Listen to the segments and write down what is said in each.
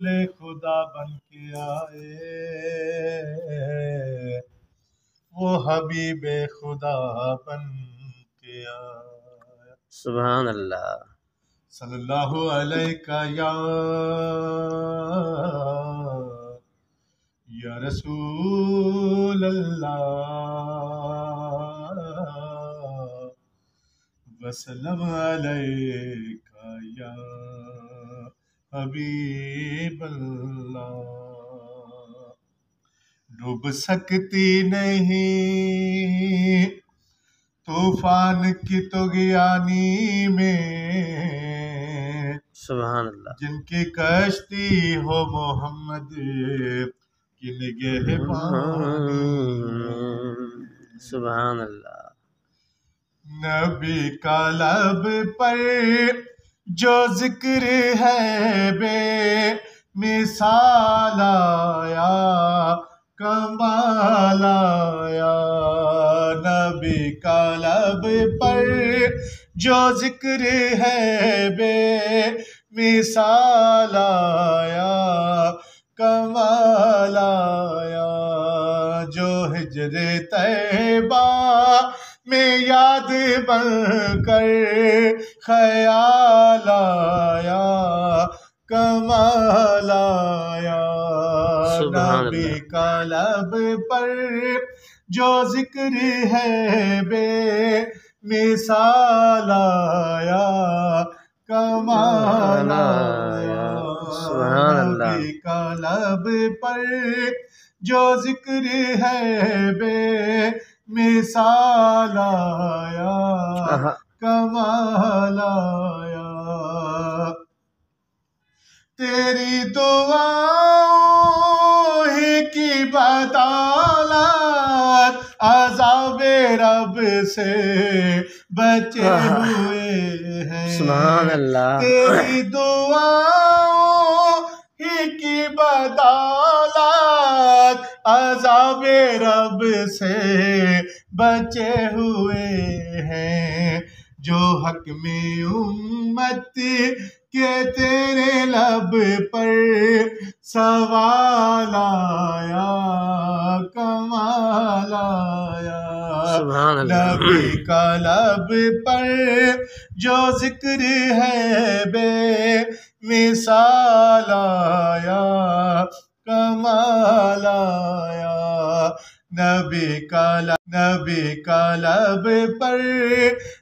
خدا بن کے آئے، وہ حبیب خدا بن کے آئے۔ سبحان اللہ۔ صلی اللہ علیہ یا رسول اللہ، وسلم علیکہ یا حبیب اللہ۔ ڈوب سکتی نہیں طوفان کی طغیانی میں، سبحان اللہ۔ جن کی کشتی ہو محمد کی نگہبانی۔ سبحان اللہ۔ نبی کا لب پر جو ذکر ہے بے مثال آیا، کمال آیا۔ نبی کا لب پر جو ذکر ہے بے مثال آیا، کمال آیا۔ جو ہجر طیبہ میں یاد بن کر خیال آیا، کمال آیا۔ نبی کا لب پر جو ذکر ہے بے مثال آیا، کمال آیا۔ نبی کا لب پر جو ذکر ہے بے مثال آیا، کمال آیا۔ تیری دعاؤں ہی کی بدولت عذاب رب سے بچے ہوئے ہیں۔ سبحان اللہ۔ تیری دعاؤں ہی کی بدولت عذاب رب سے بچے ہوئے ہیں۔ جو حق میں امت کے تیرے لب پر سوال آیا، کمال آیا۔ نبی کا لب پر جو ذکر ہے بے مثال آیا، کمال آیا۔ نبی کا لب پر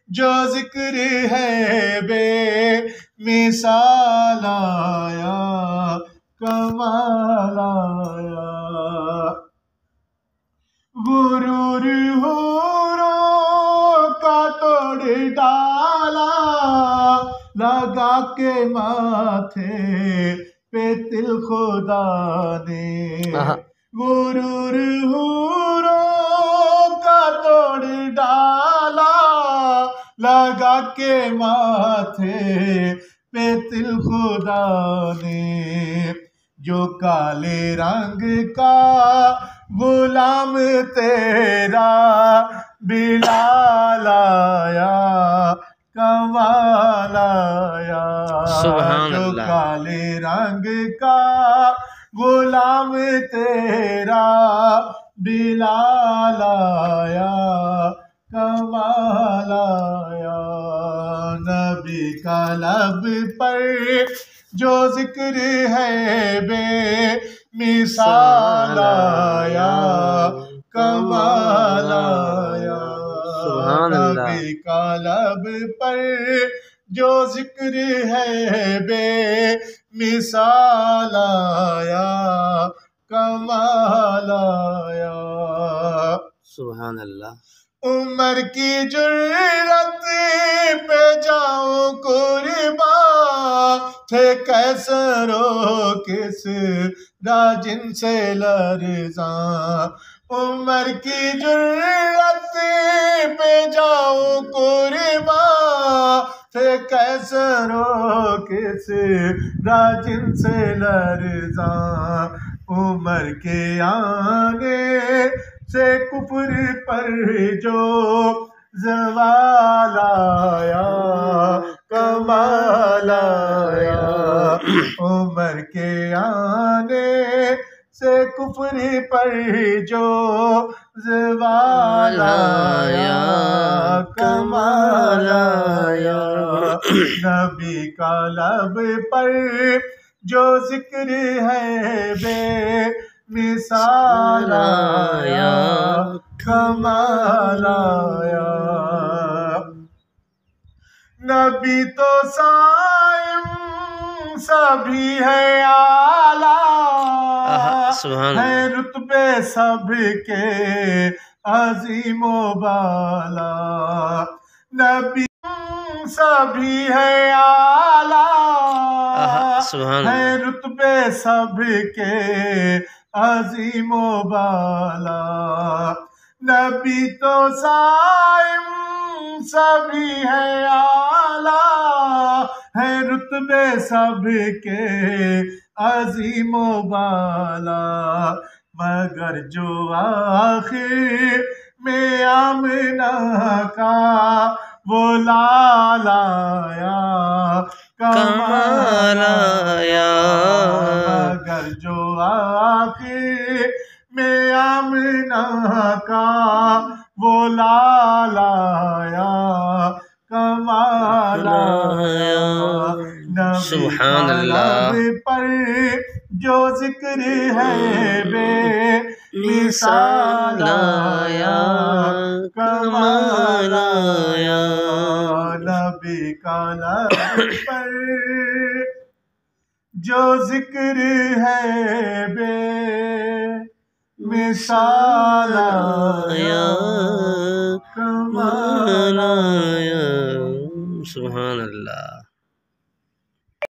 جو ذکر ہے بے مثال آیا، کمال آیا۔ غرور حوروں کا توڑ ڈالا، لگا کے ماتھے پہ تل خدا نے۔ غرور حوروں کا توڑ ڈالا، لگا کے ماتھے پہ تل خدا نے۔ جو کالے رنگ کا غلام تیرا بلال آیا، کمال آیا۔ جو کالے رنگ کا غلام تیرا بلال آیا، کمال آیا۔ نبی کا لب پر جو ذکر ہے بے مثال آیا، کمال آیا۔ نبی کا لب پر جو ذکر ہے بے مثال آیا، کمال آیا۔ سبحان اللہ۔ عمر کی جرأت پہ جاؤں قربان، تھے کیسر و کسریٰ جن سے لرزاں۔ عمر کی جرأت پہ جاؤں قربان، تھے کیسر و کسریٰ جن سے لرزاں۔ عمر کے آنے سے کفر پر جو زوال آیا، کمال آیا عمر کے آنے سے کفر پر جو زوال آیا کمال آیا نبی کا لب پر جو ذکر ہے بے مثال آیا کمال آیا نبی تو صائم سبھی ہے اعلیٰ سبحان ہے اللہ رتبے سب کے عظیم و بالا نبی سبھی ہے اعلیٰ سبحان ہے اللہ رتبے سب کے عظیم و بالا نبی تو صائم سبھی ہے اعلیٰ ہے رتبے سب کے عظیم و بالا مگر جو آخر میں آمنہ کا وہ لال آیا کمال آیا مگر جو آخر میں آمنہ کا وہ لال آیا کمال آیا نبی سبحان اللہ لب پر جو ذکر ہے بے مثال آیا کمال آیا نبی کا لب پر جو ذکر ہے بے مثال آیا کمال آیا سبحان اللہ